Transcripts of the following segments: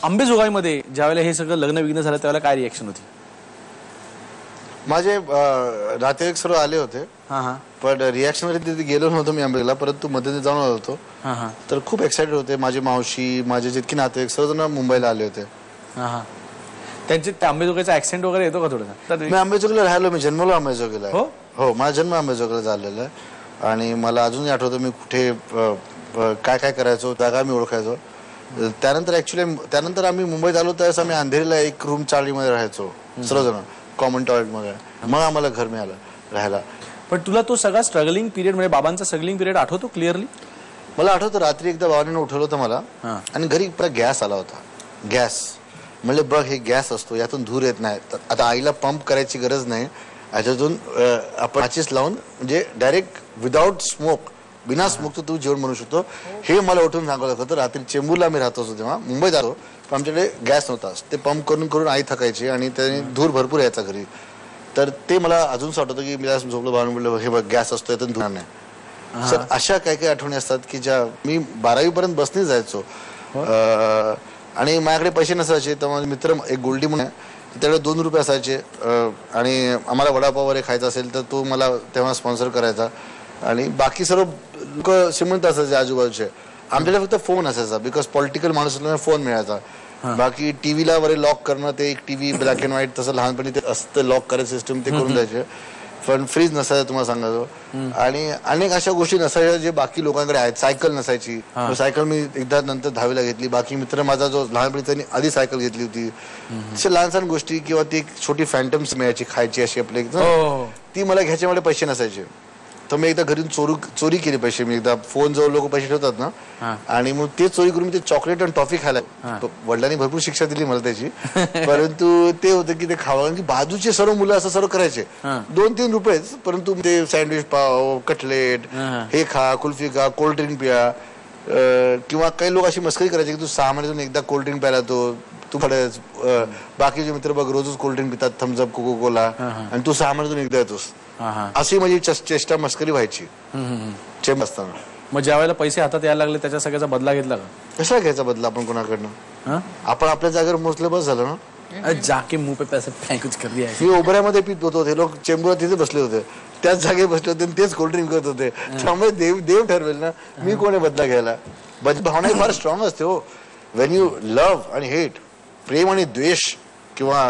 अंबेजोगाईमध्ये ज्यावेळेला हे सगळं लग्न विघ्न झालं त्यावेळेला काय रिएक्शन होती? माझे नातेवाईक सर्व आले होते. पण रिॲक्शन मध्ये तिथे गेलो नव्हतो मी आंबेला, परंतु मध्ये जाऊन आलो होतो. तर खूप एक्साइटेड होते. माझी मावशी, माझे जितके नातेवाईक सर्वजण मुंबईला आले होते. त्यांचे अंबेजोगाईचा ऍक्सेंट वगैरे येतो का थोडासा? मी अंबेजोगाईला राहिलो, मी जन्मलो अंबेजोगाईला. हो, माझा जन्म अंबेजोगाईला झालेला आहे. आणि मला अजूनही आठवतं मी कुठे काय काय करायचो, जागा मी ओळखायचो. त्यानंतर आम्ही मुंबईत आलो त्यावेळेस आम्ही अंधेरीला एक रूम चाळीमध्ये राहायचो सर्वजण, कॉमन टॉयलेटमध्ये. मग आम्हाला घर मिळालं राहायला. पण तुला तो सगळा स्ट्रगलिंग पिरियड म्हणजे बाबांचा स्ट्रगलिंग पिरियड आठवतो क्लिअरली? मला आठवतं रात्री एकदा बाबांनी उठवलं होतं मला आणि घरी गॅस आला होता. गॅस म्हणजे बघ, हे गॅस असतो, यातून धूर येत नाही. आता आईला पंप करायची गरज नाही, याच्यातून आपण माचीस लावून म्हणजे डायरेक्ट विदाउट स्मोक, बिना स्मोकचं तू जेवण बनवू शकतो. हे मला उठून सांगत होतं. रात्री चेंबूरला मी राहत असतो तेव्हा, मुंबईत आलो, पण आमच्याकडे गॅस नव्हता. ते पंप करून करून आई थकायची आणि त्याने धूर भरपूर यायचा घरी. तर ते मला अजून आठवतं की मी झोपलो, बाबा म्हणलं हे बघ गॅस असतो, यातून धुणार नाही. सर अशा काही काही आठवणी असतात की ज्या मी 12वी पर्यंत बसने जायचो. आणि माझ्याकडे पैसे नसायचे, तर माझे मित्र एक गोल्डी म्हणून त्याकडे 2 रुपये असायचे. आणि आम्हाला वडापाव वगैरे खायचा असेल तर तो मला तेव्हा स्पॉन्सर करायचा. आणि बाकी सर्व लोक श्रीमंत असायचे आजूबाजूचे. आमच्याकडे फक्त फोन असायचा, बिकॉज पॉलिटिकल माणूस असल्यामुळे फोन मिळायचा. बाकी टीव्हीला वगैरे लॉक करणं, ते एक टीव्ही ब्लॅक अँड व्हाईट तसं लहानपणी ते असतं लॉक करायचं सिस्टम, ते करून द्यायचे. पण फ्रीज नसायचं तुम्हाला सांगायचो. आणि अनेक अशा गोष्टी नसायच्या जे बाकी लोकांकडे आहेत. सायकल नसायची, सायकल मी एकदा नंतर 10वीला घेतली. बाकी मित्र माझा जो लहानपणी त्यांनी आधी सायकल घेतली होती. अशा लहान सहान गोष्टी, किंवा ती एक छोटी फॅन्टम्स मिळायची खायची अशी आपली, ती मला घ्यायच्या मला पैसे नसायचे. तर मी एकदा घरी चोरी केली पैसे. मी एकदा फोन जवळ लोक पैसे ठेवतात ना, आणि मग ते चोरी करून ते चॉकलेट आणि टॉफी खायला. वडिलांनी भरपूर शिक्षा दिली मला त्याची, परंतु ते होतं की ते खावं की बाजूचे सर्व मुलं असं सर्व करायचे. 2-3 रुपयेच, परंतु ते सँडविच, पाव, कटलेट, हे खा, कुल्फी खा, कोल्ड्रिंक पिया. किंवा काही लोक अशी मस्करी करायचे की तू 6 महिन्यातून एकदा कोल्ड्रिंक प्यायला तू खरंच. बाकीचे मित्र बघ रोजच कोल्ड्रिंक पितात, थम्सअप, कोको कोला, आणि तू 6 महिन्यातून एकदा येतोस. अशी माझी चेष्टा मस्करी व्हायची चेंब असताना. मग ज्या वेळेला पैसे हातात यायला लागले त्याच्या सगळ्याचा बदला घेतला का? कसा घ्यायचा बदला आपण कोणाकडनं? आपण आपल्या जागेवर मोजलं बस झालं ना. जाके मुंह पे पैसे फेंकुच कर दिया. मी ओबऱ्यामध्ये पित होतो, ते लोक चेंबूर तिथे बसले होते, त्याच जागे बसले होते, तेच कोल्ड्रिंक करत होते. त्यामुळे देव ठरवेल ना मी कोणी बदला घ्यायला. भावना फार स्ट्रॉंग असते हो. वेन यू लव्ह आणि हेट, प्रेम आणि द्वेष, किंवा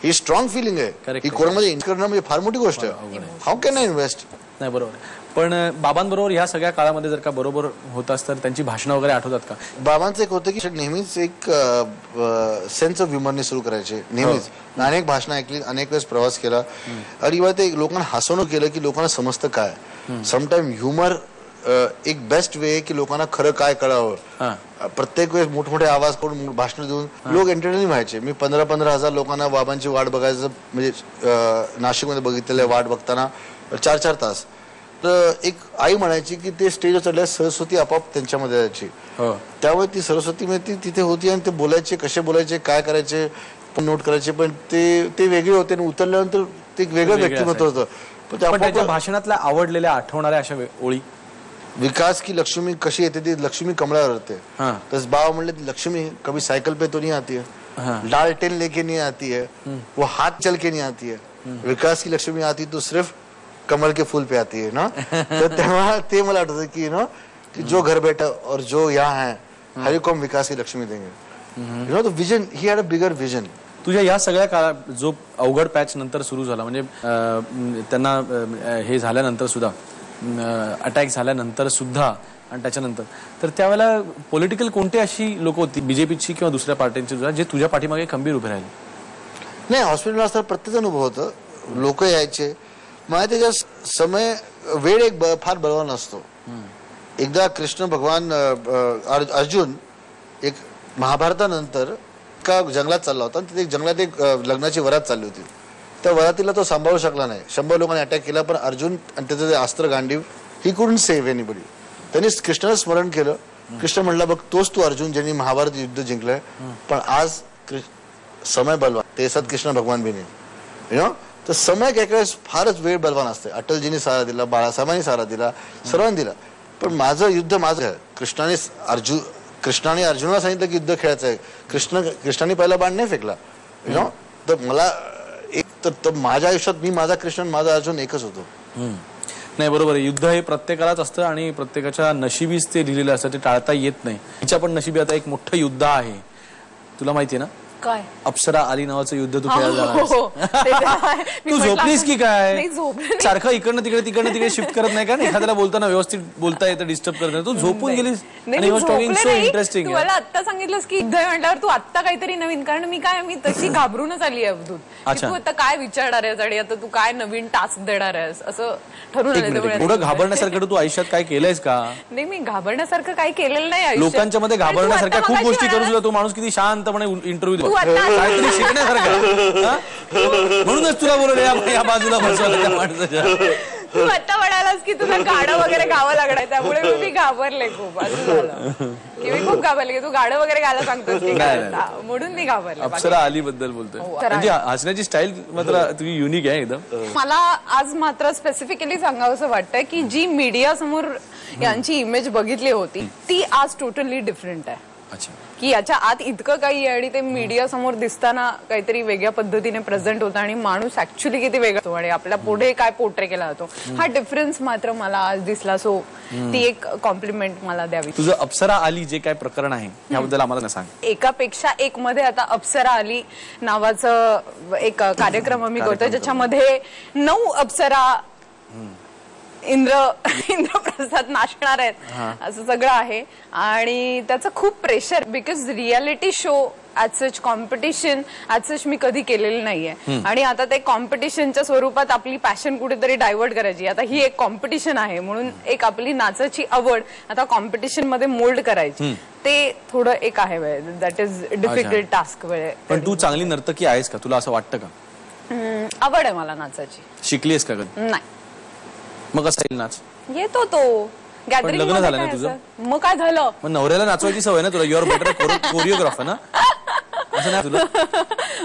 ही स्ट्रॉंग फिलिंग आहे, ही कोणामध्ये इन्व्हेस्ट करणं म्हणजे फार मोठी गोष्ट आहे. How can I invest? नाही, बरोबर. पण बाबांबरोबर ह्या सगळ्या काळामध्ये जर का बरोबर होत असतं, त्यांची भाषणं वगैरे आठवतात का? बाबांचं एक होतं की नेहमीच एक सेन्स ऑफ ह्युमरने सुरू करायचे. नेहमीच अनेक भाषणं ऐकली, अनेक वेळेस प्रवास केला, आणि ते लोकांना हसवणं केलं की लोकांना समजतं काय. समटाइम ह्युमर एक बेस्ट वे आहे की लोकांना खरं काय कळावं. प्रत्येक वेळेस मोठमोठे आवाज करून भाषण देऊन लोक एंटरटेन व्हायचे. मी 15-15 हजार लोकांना बाबांची वाट बघायचं, म्हणजे नाशिकमध्ये बघितलेलं वाट बघताना 4-4 तास. तर एक आई म्हणायची की ते स्टेजवर चढल्या सरस्वती आपोआप त्यांच्यामध्ये यायची. त्यामुळे ती सरस्वती ती तिथे होती, आणि ते बोलायचे, कसे बोलायचे, काय करायचे, नोट करायचे. पण ते वेगळे होते, आणि उतरल्यानंतर ते एक वेगळं व्यक्तिमत्व होतं. पण त्याच्या भाषणातल्या आवडलेल्या आठवणाऱ्या अशा ओळी, विकास की लक्ष्मी कशी येते, ती लक्ष्मी कमळावर येते. तस बाबा म्हणले लक्ष्मी कभी सायकल पे तो नहीं आती है, लालटेन लेके नहीं आती है, वो हाथ चल के नहीं आती है. विकास की लक्ष्मी आती तो सिर्फ कमल के फूल पे आती है ना. तर तेव्हा ते मला आठवतं की की जो घर बैठा और जो यहाँ है, हर को हम विकास की लक्ष्मी देंगे. The vision, he had a bigger vision. तुझ्या या सगळ्या काळात जो अवघड पॅच नंतर सुरू झाला, म्हणजे त्यांना हे झाल्यानंतर सुद्धा, अटॅक झाल्यानंतर सुद्धा, आणि त्याच्यानंतर, तर त्यावेळेला पॉलिटिकल कोणती अशी लोक होती बीजेपीची किंवा दुसऱ्या पार्ट्यांची जे तुझ्या पाठीमागे खंबीर उभे राहिले? नाही, हॉस्पिटलला असताना प्रत्येक जण उभं होतं, लोक यायचे. मला त्याच्या समय वेळ एक फार बलवान असतो. एकदा कृष्ण भगवान अर्जुन एक महाभारतानंतर एका जंगलात चालला होता, तिथे जंगलात एक लग्नाची वरात चालली होती. त्या वरातीला तो सांभाळू शकला नाही. 100 लोकांनी अटॅक केला, पण अर्जुन आणि त्याचं अस्त्र Gandiv, he couldn't save anybody. त्यांनी कृष्णाला स्मरण केलं. कृष्ण म्हणला, बघ तोच तू अर्जुन ज्यांनी महाभारत युद्ध जिंकलंय, पण आज समय बलवान, ते सत कृष्ण भगवान भी नाही. तर समय काही वेळेस फारच वेळ बलवान असते. अटलजींनी सहारा दिला, बाळासाहेबांनी सहारा दिला, सर्वांनी दिला, पण माझं युद्ध माझं आहे. कृष्णाने कृष्णाने अर्जुनाला सांगितलं की युद्ध खेळायचं आहे, कृष्णाने पहिला बाण नाही फेकला, तर मला एक तर माझ्या आयुष्यात मी माझा कृष्ण माझा अर्जुन एकच होतो. नाही बरोबर आहे, युद्ध हे प्रत्येकालाच असतं आणि प्रत्येकाच्या नशिबीच ते लिहिलेलं असतं, ते टाळता येत नाही. तिच्या पण नशिबी आता एक मोठं युद्ध आहे, तुला माहितीये ना? काय? अप्सरा आली नावाचं युद्ध तू खेळायला तू झोपलीस की काय? सारखं इकडनं तिकडे शिफ्ट करत नाही का? एखाद्याला बोलताना व्यवस्थित बोलता येतं, डिस्टर्ब करत नाही. तू झोपून गेलीस. इंटरेस्टिंग. मला आता सांगितलंस की युद्ध म्हटल्यावर तू आता काहीतरी नवीन, कारण मी तशी घाबरूनच आली आहे अवधूत. तू आता काय विचारणार आहेस आणि आता तू काय नवीन टास्क देणार आहेस असं ठरवून आलं. थोडं घाबरण्यासारखं तू आयुष्यात काय केलंयस का? नाही, मी घाबरण्यासारखं काही केलेलं नाही. लोकांच्या मध्ये घाबरण्यासारख्या खूप गोष्टी करू सुद्धा तू. माणूस किती शांतपणे इंटरव्ह्यू काहीतरी शिकण्यासारखं. म्हणूनच तुला बोलले या बाजूला बसवायला त्या माणसाच्या. तू आता म्हणालास की तुला गाणं वगैरे गावं लागणार, त्यामुळे मी घाबरले खूप. असं झालं की मी खूप घाबरले की तू गाणं वगैरे गायला सांगतोस की म्हणून मी घाबरले. अप्सरा आली बद्दल बोलतोय, म्हणजे हसण्याची स्टाईल मात्र तुझी युनिक आहे एकदम. मला आज मात्र स्पेसिफिकली सांगावंसं वाटतंय की जी मीडिया समोर यांची इमेज बघितली होती ती आज टोटली डिफरंट आहे. अच्छा, की याच्या आत इतकं काही आहे आणि ते मीडिया समोर दिसताना काहीतरी वेगळ्या पद्धतीने प्रेझेंट होतं आणि माणूस ऍक्च्युली किती वेगळा होतो आणि आपल्या पुढे काय पोर्ट्रे केला जातो, हा डिफरन्स मात्र मला आज दिसला. सो ती एक कॉम्प्लिमेंट मला द्यावी. तुझं अप्सरा आली जे काय प्रकरण आहे याबद्दल आम्हाला सांग. एकापेक्षा एक मध्ये आता अप्सरा आली नावाचं एक कार्यक्रम आम्ही करतोय ज्याच्यामध्ये 9 अप्सरा इंद्रप्रसाद नाचणार आहेत असं सगळं आहे. आणि त्याचं खूप pressure, because reality show as such competition as such मी कधी केलेलं नाहीये. आणि आता ते कॉम्पिटिशनच्या स्वरूपात आपली पॅशन कुठेतरी डायव्हर्ट करायची. आता ही एक कॉम्पिटिशन आहे म्हणून एक आपली नाचाची आवड आता कॉम्पिटिशन मध्ये मोल्ड करायची, ते थोडं एक आहे. That is difficult task. पण तू चांगली नर्तकी आहेस का? तुला असं वाटतं का? आवड आहे मला नाचाची. शिकलीस का कधी? नाही. मग कसं येईल नाच? येतो तो गॅदरिंग. लग्न झालं ना तुझं? मग काय झालं? मग नवऱ्याला नाचवायची सवय ना तुला? युअर बेटर कोरिओग्राफर ना, असं नाही तुला?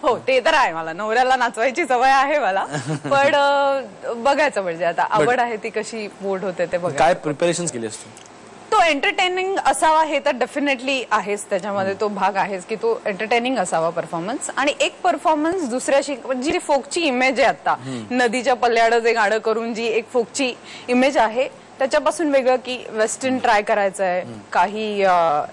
हो, ते तर आहे. मला नवऱ्याला नाचवायची सवय आहे मला. पण बघायचं म्हणजे आता आवड आहे ती कशी बोर्ड होते ते बघा. काय प्रिपरेशन केली असतो? तो एंटरटेनिंग असावा हे तर डेफिनेटली आहेच, त्याच्यामध्ये तो भाग आहेच की तो एंटरटेनिंग असावा परफॉर्मन्स. आणि एक परफॉर्मन्स दुसऱ्याशी, जी फोकची इमेज आहे आता नदीच्या पल्याडं जे गाणं करून जी एक फोकची इमेज आहे त्याच्यापासून वेगळं की वेस्टर्न ट्राय करायचं आहे, काही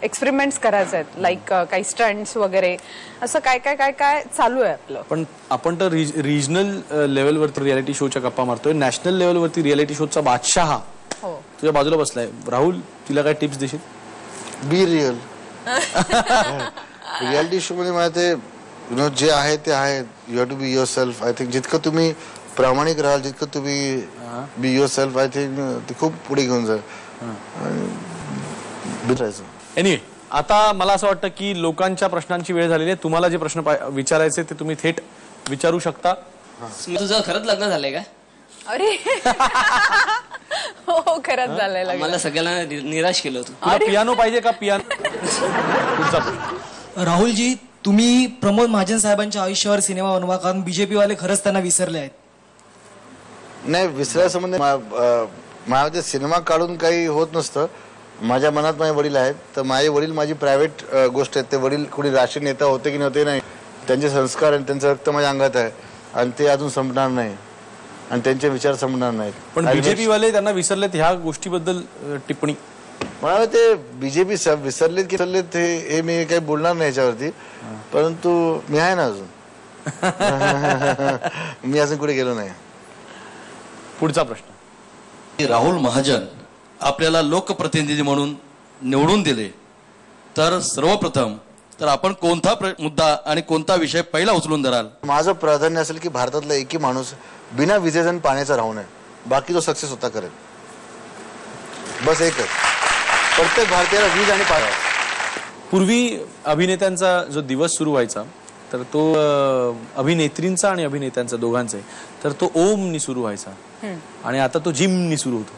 एक्सपेरिमेंट्स करायचे आहेत, लाईक काही स्टंट्स वगैरे, असं काय काय काय काय चालू आहे आपलं. पण आपण तर रिजनल लेवलवरती रियालिटी शोच्या गप्पा मारतोय, नॅशनल लेवलवरती रियालिटी शोचा बादशाह तुझ्या बाजूला बसलाय. राहुल, तिला काय टिप्स देशील? बी रिअल. रियालिटी शो मध्ये मला ते जे आहे ते आहे. You have to be yourself. I think जितकं तुम्ही प्रामाणिक राहाल, जितकं तुम्ही be yourself, I think ते खूप पुढे घेऊन जाईल. एनिवे, आता मला असं वाटतं की लोकांच्या प्रश्नांची वेळ झालेली आहे. तुम्हाला जे प्रश्न विचारायचे ते तुम्ही थेट विचारू शकता. तुझं खरंच लग्न झालंय का? अरे हो, खरंच झालंय. मला सगळ्यांना निराश केलं होतं. तुला पियानो पाहिजे का? पुढचा प्रश्न. राहुलजी, तुम्ही प्रमोद महाजन साहेबांच्या आयुष्यावर सिनेमा बनवा, कारण बीजेपी वाले खरंच त्यांना विसरले आहेत. नाही, विसरायसंबंधी माझ्या सिनेमा काढून काही होत नसतं. माझ्या मनात माझे वडील आहेत, तर माझे वडील माझी प्रायव्हेट गोष्ट आहेत. ते वडील कुणी राष्ट्रीय नेता होते की नव्हते नाही, त्यांचे संस्कार आणि त्यांचं रक्त माझ्या अंगात आहे आणि ते अजून संपणार नाही आणि त्यांचे विचार संपणार नाहीत. पण बीजेपी वाले त्यांना विसरलेत ह्या गोष्टीबद्दल टिप्पणी? मला ते बीजेपी विसरलेत की विसरलेत हे मी काही बोलणार नाही याच्यावरती, परंतु मी आहे ना अजून. मी अजून कुठे गेलो नाही. पुढचा प्रश्न. राहुल महाजन आपल्याला लोकप्रतिनिधी म्हणून निवडून दिले तर सर्वप्रथम तर आपण कोणता मुद्दा आणि कोणता विषय पहिला उचलून धराल? माझं प्राधान्य असेल की भारतातला एकही माणूस बिना विजेचा आणि पाण्याचा राहू नये. बाकी तो सक्सेस होता करेल. बस एकच, प्रत्येक भारतीयाला वीज आणि पाणी. पूर्वी अभिनेत्यांचा जो दिवस सुरू व्हायचा तर तो अभिनेत्रींचा आणि अभिनेत्यांचा दोघांचा तर तो ओमनी सुरू व्हायचा आणि आता तो जिमनी सुरू होतो.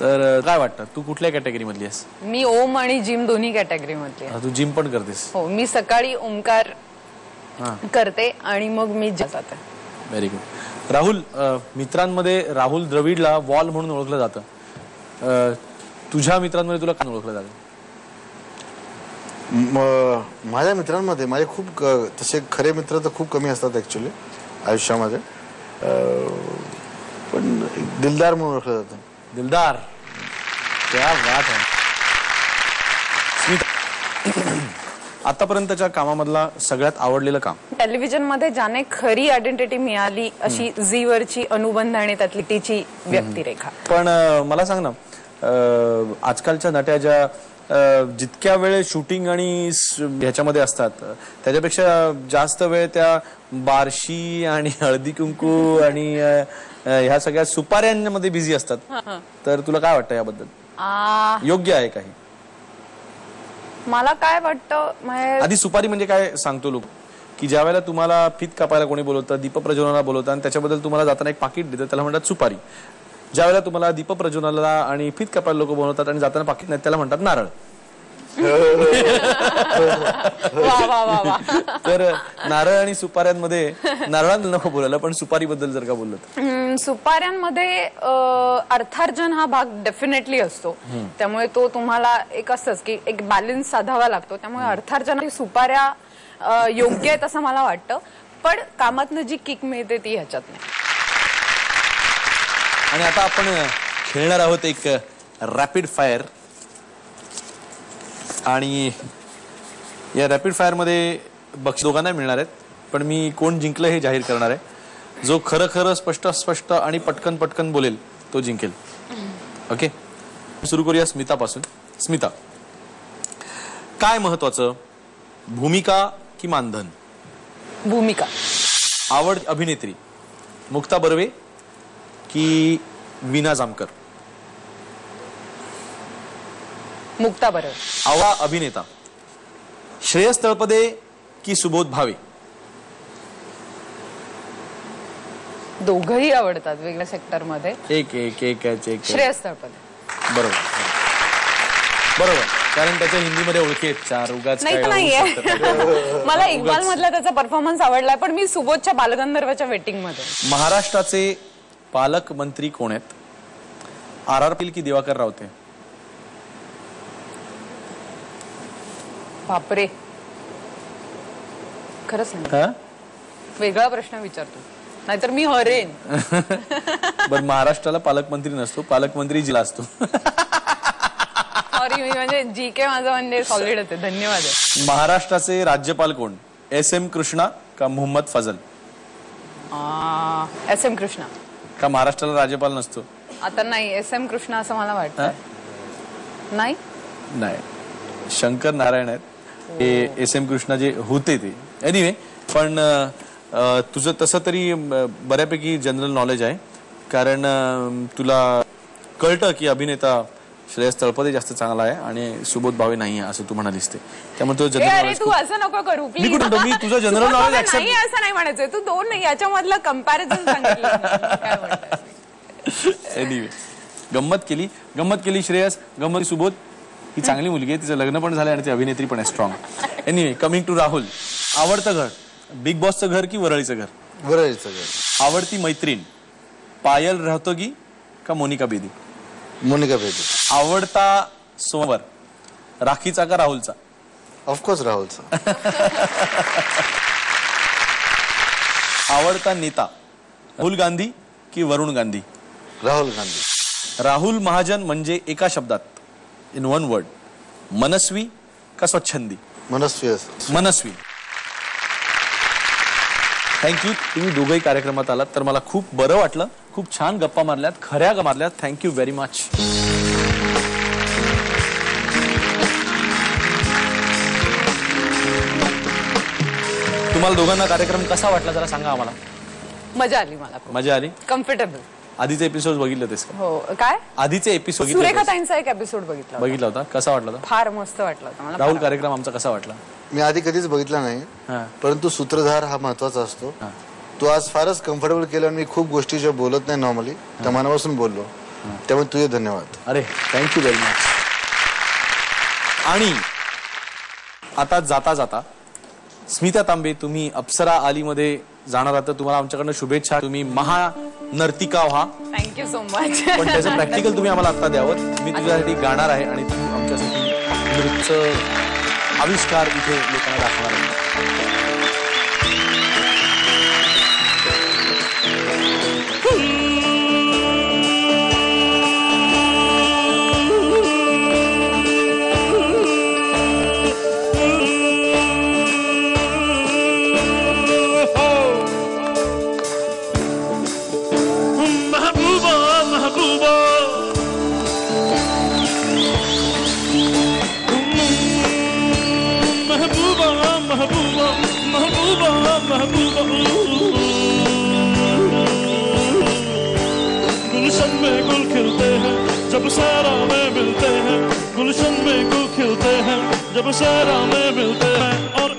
तर काय वाटतं, तू कुठल्या कॅटेगरी मधली आहेस? मी ओम आणि जिम दोन्ही कॅटेगरी मधली आहे. तू जिम पण करतेस? हो, मी सकाळी ओमकार करते आणि मग मी जाते. Very good. राहुल, मित्रांमध्ये राहुल द्रविडला वॉल म्हणून ओळखलं जातं. तुझ्या मित्रांमध्ये तुला काय ओळखलं जातं? माझ्या मित्रांमध्ये माझे खूप तसे खरे मित्र तर खूप कमी असतात ऍक्च्युली आयुष्यामध्ये. पण दिलदार म्हणून ओळखलं जातं. दिलदार, क्या बात आहे. स्मिता, आतापर्यंतच्या कामामधला सगळ्यात आवडलेलं काम? टेलिव्हिजन मध्ये ज्याने खरी आयडेंटिटी मिळाली अशी झीवरची अनुबंध आणि त्यातली तिची व्यक्तिरेखा. पण मला सांग ना, आजकालच्या नट्या ज्या जितक्या वेळ शूटिंग आणि ह्याच्यामध्ये असतात त्याच्यापेक्षा जास्त वेळ त्या बारशी आणि हळदी कुंकू आणि ह्या सगळ्या सुपाऱ्यांमध्ये बिझी असतात. तर तुला काय वाटतं याबद्दल? योग्य आहे काही? मला काय वाटतं, आधी सुपारी म्हणजे काय सांगतो लोक, की ज्या वेळेला तुम्हाला फित कापायला कोणी बोलवतं, दीपप्रज्वलनाला बोलवतं आणि त्याच्याबद्दल तुम्हाला जाताना एक पाकिट देतं, त्याला म्हणतात सुपारी. ज्या वेळेला तुम्हाला दीपप्रज्वलनाला आणि फित कापायला लोक बोलवतात आणि जाताना पाकिट नाही, त्याला म्हणतात नारळ. तर नारळ आणि सुपाऱ्यांमध्ये, नारळात नको बोलायला पण सुपारीबद्दल जर का बोललं, सुपाऱ्यांमध्ये अर्थार्जन हा भाग डेफिनेटली असतो. त्यामुळे तो तुम्हाला एक असतंच की एक बॅलन्स साधावा लागतो. त्यामुळे अर्थार्जन सुपाऱ्या योग्य आहेत असं मला वाटतं. पण कामातनं जी किक मिळते ती ह्याच्यात नाही. आणि आता आपण खेळणार आहोत एक रॅपिड फायर. आणि या रॅपिड फायर मध्ये बक्षीस दोघांना मिळणार आहेत. पण मी कोण जिंकलं हे जाहीर करणार आहे. जो खरं खरं स्पष्ट आणि पटकन पटकन बोलेल तो जिंकेल. ओके, सुरू करूया स्मितापासून. स्मिता, काय महत्वाचं, भूमिका की मानधन? भूमिका. आवड अभिनेत्री, मुक्ता बर्वे की वीणा जामकर? मुक्ता बर्वे. आवा अभिनेता, श्रेयस तळपदे की सुबोध भावे? दोघही आवडतात वेगळ्या सेक्टर मध्ये. एक श्रेयस तळपदे. बरोबर बरोबर, कारण त्याच्या हिंदीमध्ये ओळखी आहेत चार. उगाच नाही तर नाहीये. मला इक्बाल मधला त्याचा परफॉर्मन्स आवडलाय, पण मी सुबोधच्या बालगंधर्वच्या वेटिंग मध्ये. महाराष्ट्राचे पालकमंत्री कोण आहेत? RR पाटील की दिवाकर रावते? बापरे, खरंच नाही. वेगळा प्रश्न विचारतो, नाहीतर मी हरेन. बरं, महाराष्ट्राला पालकमंत्री नसतो, पालकमंत्री जिल्हा असतो. सॉरी, मी म्हणजे GK माझं म्हणजे सॉलिडच आहे. धन्यवाद. महाराष्ट्राचे राज्यपाल कोण? SM कृष्णा का मोहम्मद फजल? SM कृष्णा. का महाराष्ट्राला राज्यपाल नसतो? आता नाही, SM कृष्णा असं मला वाटतं. नाही नाही, शंकर नारायण आहेत हे SM कृष्णा जे होते ते. एनिवे, पण तुझं तसं तरी बऱ्यापैकी जनरल नॉलेज आहे, कारण तुला कळतं की अभिनेता श्रेयस तळपदे जास्त चांगला आहे आणि सुबोध भावे नाही आहे असं तू म्हणालीस ते. त्यामुळे तुझं जनरल नॉलेज. तू असं नको करू प्लीज. मी तुझं जनरल नॉलेज नाही असं नाही म्हणायचंय. तू दोन नाही, याच्यामधलं कम्पॅरिझन सांगितलं. एनिवे, गंमत केली श्रेयस, गंमत. सुबोध ही चांगली मुलगी आहे, तिचं लग्न पण झालंय आणि ती अभिनेत्री पण आहे strong. Anyway, coming to Rahul. आवडतं घर, बिग बॉसचं घर की वरळीचं घर? वरळीचं घर. आवडती मैत्रीण, पायल रहतोगी का मोनिका बेदी? मोनिका बेदी. आवडता सोमवार, राखीचा का राहुलचा? ऑफकोर्स राहुलचा. आवडता नेता, राहुल गांधी की वरुण गांधी? राहुल गांधी. राहुल महाजन म्हणजे एका शब्दात, इन वन वर्ड, मनस्वी का स्वच्छंदी? मनस्वी. थँक्यू. तुम्ही दोघंही कार्यक्रमात आलात तर मला खूप बरं वाटलं. खूप छान गप्पा मारल्यात, खऱ्या मारल्यात. Thank you very much. तुम्हाला दोघांना कार्यक्रम कसा वाटला जरा सांगा आम्हाला. मजा आली मला. मजा आली. कम्फर्टेबल. आधीचे एपिसोड बघितले होतेस का? हो. काय आधीचे एपिसोड सुरेखा ताईंचा एक एपिसोड बघितला होता? कसा वाटला होता? फार मस्त वाटला होता मला. राहुल कार्यक्रम आमचा कसा वाटला? मी आधी कधीच बघितला नाही, परंतु सूत्रधार हा महत्वाचा असतो. तू आज फारच कम्फर्टेबल केलं आणि मी खूप गोष्टी ज्या बोलत नाही नॉर्मली त्या मनापासून बोललो, त्यामुळे तुझे धन्यवाद. अरे थँक्यू व्हेरी मच. आणि आता जाता जाता स्मिता तांबे, तुम्ही अप्सरा आली मध्ये जाणार आहात, तुम्हाला आमच्याकडनं शुभेच्छा. तुम्ही महानर्तिका व्हा. Thank you so much. पण त्याचं प्रॅक्टिकल तुम्ही आम्हाला आता द्यावं. मी तुझ्यासाठी गाणार आहे आणि तू आमच्यासाठी नृत्य आविष्कार इथे लोकांना दाखवणार आहे. महबूबा महबूबा महबूबा महबूबा महबूबा महबूबा गुलशन में गुल खिलते हैं जब सारा में मिलते हैं गुलशन में गुल खिलते हैं जब सारा में मिलते हैं और